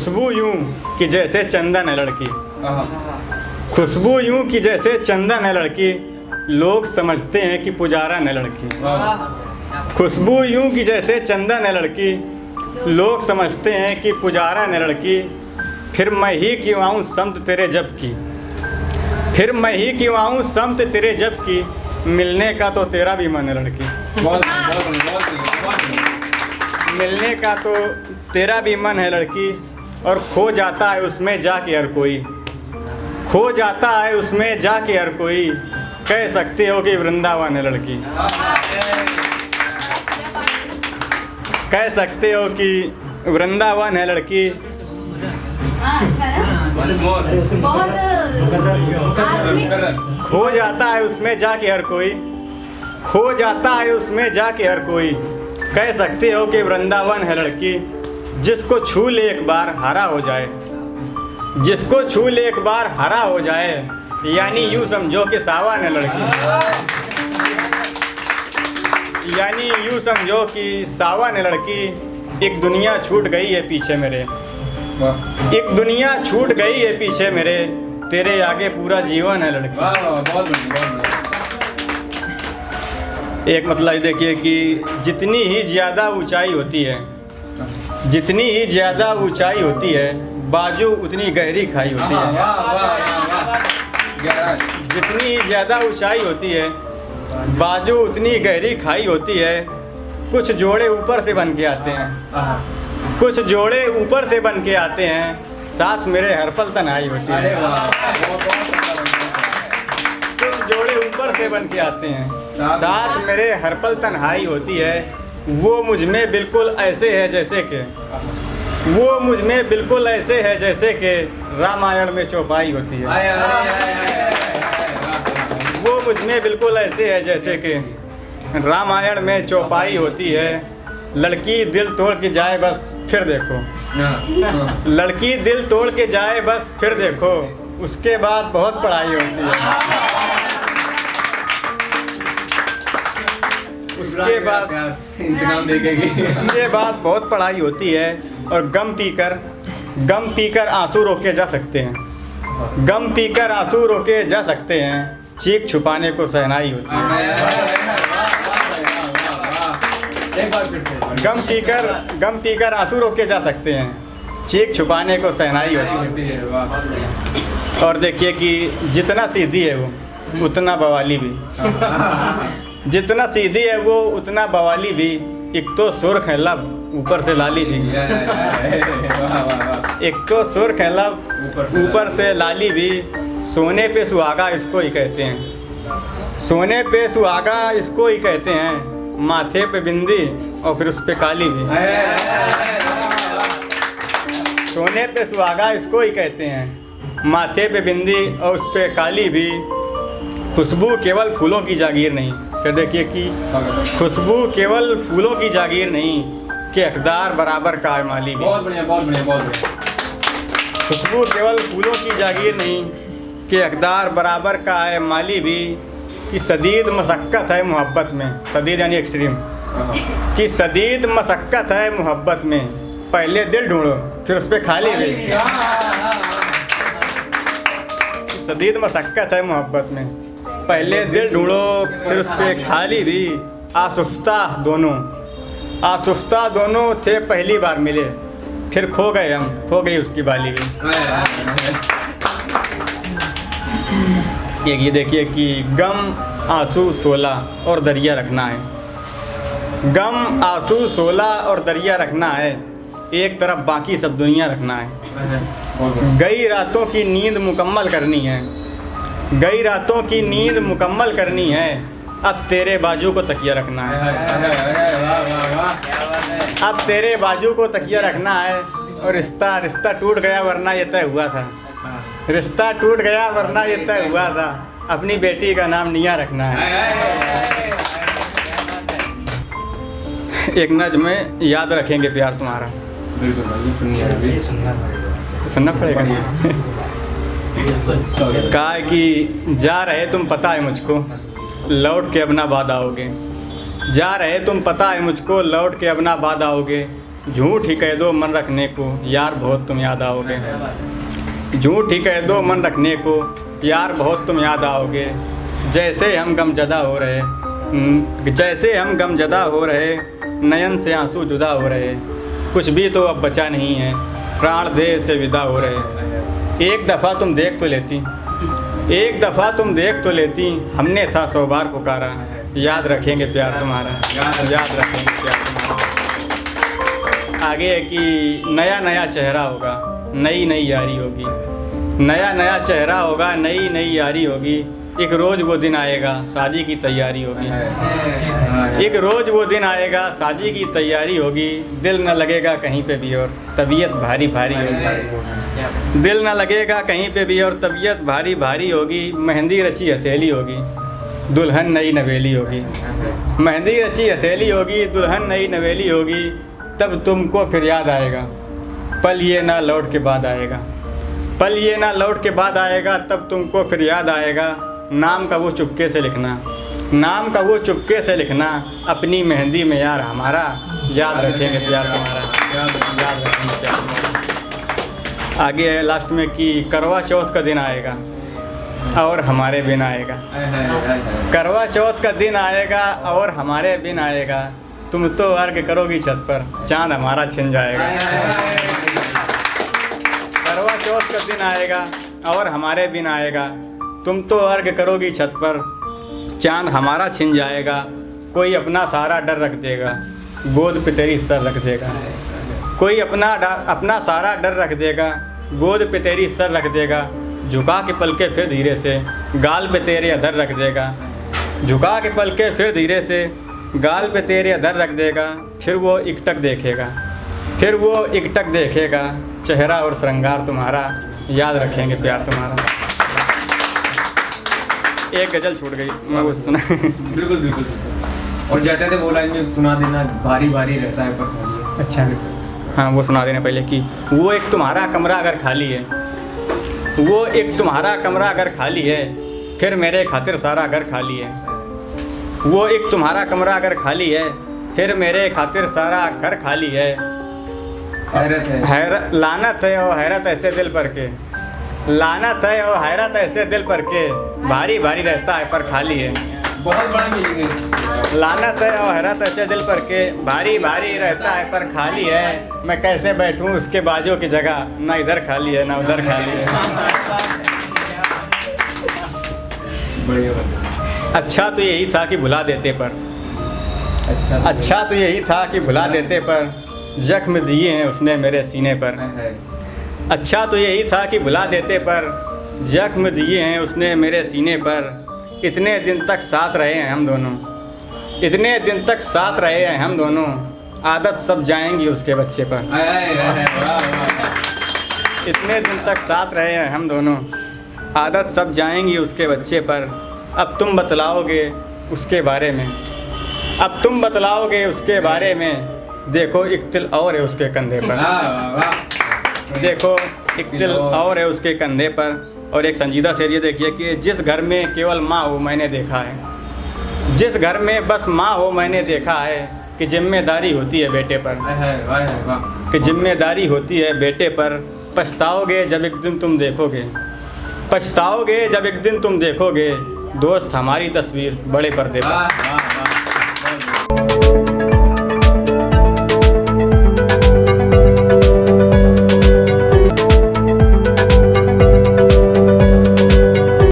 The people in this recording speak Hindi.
खुशबू यूं कि जैसे चंदन है लड़की, खुशबू यूं कि जैसे चंदन है लड़की, लोग समझते हैं कि पुजारन है लड़की। खुशबू यूं कि जैसे चंदन है लड़की, लोग समझते हैं कि पुजारन है लड़की। फिर मैं ही क्यों आऊँ समत तेरे जब की, फिर मैं ही क्यों आऊँ समत तेरे जब की, मिलने का तो तेरा भी मन है लड़की। मिलने का तो तेरा भी मन है लड़की, और खो जाता है उसमें जाके हर कोई, खो जाता है उसमें जाके हर कोई, कह सकते हो कि वृंदावन है लड़की। कह सकते हो कि वृंदावन है लड़की। खो जाता है उसमें जाके हर कोई, खो जाता है उसमें जाके हर कोई, कह सकते हो कि वृंदावन है लड़की। जिसको छू ले एक बार हरा हो जाए, जिसको छू ले एक बार हरा हो जाए, यानी यूँ समझो कि सावन है लड़की। यानी यूँ समझो कि सावन है लड़की। एक दुनिया छूट गई है पीछे मेरे, एक दुनिया छूट गई है पीछे मेरे, तेरे आगे पूरा जीवन है लड़की। एक मतलब ये देखिए कि जितनी ही ज़्यादा ऊंचाई होती है, जितनी ही ज़्यादा ऊंचाई होती है, बाजू उतनी गहरी खाई होती है। जितनी ही ज़्यादा ऊंचाई होती है, बाजू उतनी गहरी खाई होती है। कुछ जोड़े ऊपर से बन के आते हैं, कुछ जोड़े ऊपर से बन के आते हैं, साथ मेरे हर पल तन्हाई होती है। कुछ जोड़े ऊपर से बन के आते हैं, साथ मेरे हर पल तन्हाई होती है। वो मुझ में बिल्कुल ऐसे है जैसे कि, वो मुझ में बिल्कुल ऐसे है जैसे कि रामायण में चौपाई होती है। वो मुझ में बिल्कुल ऐसे है जैसे कि रामायण में चौपाई होती है। लड़की दिल तोड़ के जाए बस फिर देखो, लड़की दिल तोड़ के जाए बस फिर देखो, उसके बाद बहुत पढ़ाई होती है। उसके बाद उसके बाद बहुत पढ़ाई होती है। और गम पीकर आंसू रोके जा सकते हैं, गम पीकर आंसू रोके जा सकते हैं, चीख छुपाने को सहनाई होती है। गम पीकर आंसू रोके जा सकते हैं, चीख छुपाने को सहनाई होती है। और देखिए कि जितना सीधी है वो उतना बवाली भी, जितना सीधी है वो उतना बवाली भी। एक तो सुर्ख है लब ऊपर से लाली भी, एक तो सुर्ख है लब ऊपर से लाली भी। सोने पे सुहागा इसको ही कहते हैं, सोने पे सुहागा इसको ही कहते हैं, माथे पे बिंदी और फिर उस पे काली भी। सोने पे सुहागा इसको ही कहते हैं, माथे पे बिंदी और उस पे काली भी। खुशबू केवल फूलों की जागीर नहीं, फिर देखिए कि खुशबू केवल फूलों की जागीर नहीं, कि हकदार बराबर का है माली भी। बहुत बढ़िया, बहुत बढ़िया, बहुत बढ़िया। खुशबू केवल फूलों की जागीर नहीं, कि हकदार बराबर का है माली भी। कि शदीद मशक्क़त है मोहब्बत में, शदीद यानी एक्सट्रीम, कि शदीद मशक्क़त है मोहब्बत में, पहले दिल ढूंढो फिर उस पर खाली भी। शदीद मशक्क़त है मोहब्बत में, पहले दिल ढूंढो फिर उस पर खाली भी। आसुफ्ता दोनों थे पहली बार मिले, फिर खो गए हम, खो गई उसकी बाली भी। ये देखिए कि गम आंसू सोला और दरिया रखना है, गम आंसू सोला और दरिया रखना है, एक तरफ बाकी सब दुनिया रखना है। गई रातों की नींद मुकम्मल करनी है, गई रातों की नींद मुकम्मल करनी है, अब तेरे बाजू को तकिया रखना है। अब तेरे बाजू को तकिया रखना है। और रिश्ता टूट गया वरना ये तय हुआ था, रिश्ता टूट गया वरना ये तय हुआ था, अपनी बेटी का नाम निया रखना है। एक नज़्म में याद रखेंगे प्यार तुम्हारा, बिल्कुल भाई, सुनिए तो सुनना पड़ेगा। कहा है कि जा रहे तुम पता है मुझको, लौट के अब ना बाद आओगे। जा रहे तुम पता है मुझको, लौट के अब ना बाद आओगे। झूठ ही कह दो मन रखने को, यार बहुत तुम याद आओगे। झूठ ही कह दो मन रखने को, यार बहुत तुम याद आओगे। जैसे हम गमज़दा हो रहे, जैसे हम गमज़दा हो रहे, नयन से आंसू जुदा हो रहे। कुछ भी तो अब बचा नहीं है, प्राण देह से विदा हो रहे। एक दफ़ा तुम देख तो लेती, एक दफ़ा तुम देख तो लेती, हमने था 100 बार पुकारा। याद रखेंगे प्यार तुम्हारा, याद रखेंगे प्यार तुम्हारा। आगे है कि नया नया चेहरा होगा, नई नई यारी होगी। नया नया चेहरा होगा, नई नई यारी होगी। एक रोज़ वो दिन आएगा, शादी की तैयारी होगी। एक रोज़ वो दिन आएगा, शादी की तैयारी होगी। दिल न लगेगा कहीं पे भी और तबीयत भारी भारी होगी। दिल न लगेगा कहीं पे भी और तबीयत भारी भारी होगी। मेहंदी रची हथेली होगी, दुल्हन नई नवेली होगी। मेहंदी रची हथेली होगी, दुल्हन नई नवेली होगी। तब तुमको फिर याद आएगा, पल ये ना लौट के बाद आएगा। पल ये ना लौट के बाद आएगा, तब तुमको फिर याद आएगा। नाम का वो चुपके से लिखना, नाम का वो चुपके से लिखना, अपनी मेहंदी में यार हमारा। याद रखेंगे प्यार तुम्हारा, याद रखेंगे प्यार तुम्हारा। आगे है लास्ट में कि करवा चौथ का दिन आएगा और हमारे बिन आएगा। करवा चौथ का दिन आएगा और हमारे बिन आएगा। तुम तो अर्घ करोगी छत पर, चांद हमारा छिन जाएगा। करवा चौथ का दिन आएगा और हमारे बिन आएगा। तुम तो अर्घ करोगी छत पर, चांद हमारा छिन जाएगा। कोई अपना सारा डर रख देगा, गोद पे तेरी सर रख देगा। कोई अपना सारा डर रख देगा, गोद पे तेरी सर रख देगा। झुका के पलके फिर धीरे से, गाल पे तेरे अधर रख देगा। झुका के पलके फिर धीरे से, गाल पे तेरे अधर रख देगा। फिर वो एकटक देखेगा, फिर वो एकटक देखेगा। चेहरा और श्रृंगार तुम्हारा, याद रखेंगे प्यार तुम्हारा। एक गज़ल छूट गई, मैं वो सुना। बिल्कुल बिल्कुल। और जाते थे वो लाइन में सुना देना, भारी भारी रहता है पर। अच्छा हाँ, वो सुना देने पहले कि वो एक तुम्हारा कमरा अगर खाली है, वो एक तुम्हारा कमरा अगर खाली है, फिर मेरे खातिर सारा घर खाली है। वो एक तुम्हारा कमरा अगर खाली है, फिर मेरे खातिर सारा घर खाली है। हैरत लानत है और हैरत ऐसे दिल पर के, लानत है और हैरत ऐसे दिल पर के। भारी भारी रहता है पर खाली है। बहुत बड़ा मीनिंग है। लानत है और हैरत ऐसे दिल पर के, भारी भारी रहता है पर खाली है। मैं कैसे बैठूं उसके बाजू की जगह, ना इधर खाली है ना उधर खाली है। बढ़िया। अच्छा तो यही था कि भुला देते पर, अच्छा तो यही था कि भुला देते पर, जख्म दिए हैं उसने मेरे सीने पर। अच्छा तो यही था कि भुला देते पर, जख्म दिए हैं उसने मेरे सीने पर। इतने दिन तक साथ रहे हैं हम दोनों, इतने दिन तक साथ रहे हैं हम दोनों। आदत सब जाएंगी उसके बच्चे पर। इतने दिन तक साथ रहे हैं हम दोनों, आदत सब जाएंगी उसके बच्चे पर। अब तुम बतलाओगे उसके बारे में, अब तुम बतलाओगे उसके बारे में। देखो एक तिल और है उसके कंधे पर, देखो एक तिल और है उसके कंधे पर। और एक संजीदा शेर ये देखिए कि जिस घर में केवल माँ हो मैंने देखा है, जिस घर में बस माँ हो मैंने देखा है, कि जिम्मेदारी होती है बेटे पर, कि जिम्मेदारी होती है बेटे पर। पछताओगे जब एक दिन तुम देखोगे, पछताओगे जब एक दिन तुम देखोगे, दोस्त हमारी तस्वीर बड़े पर्दे पर।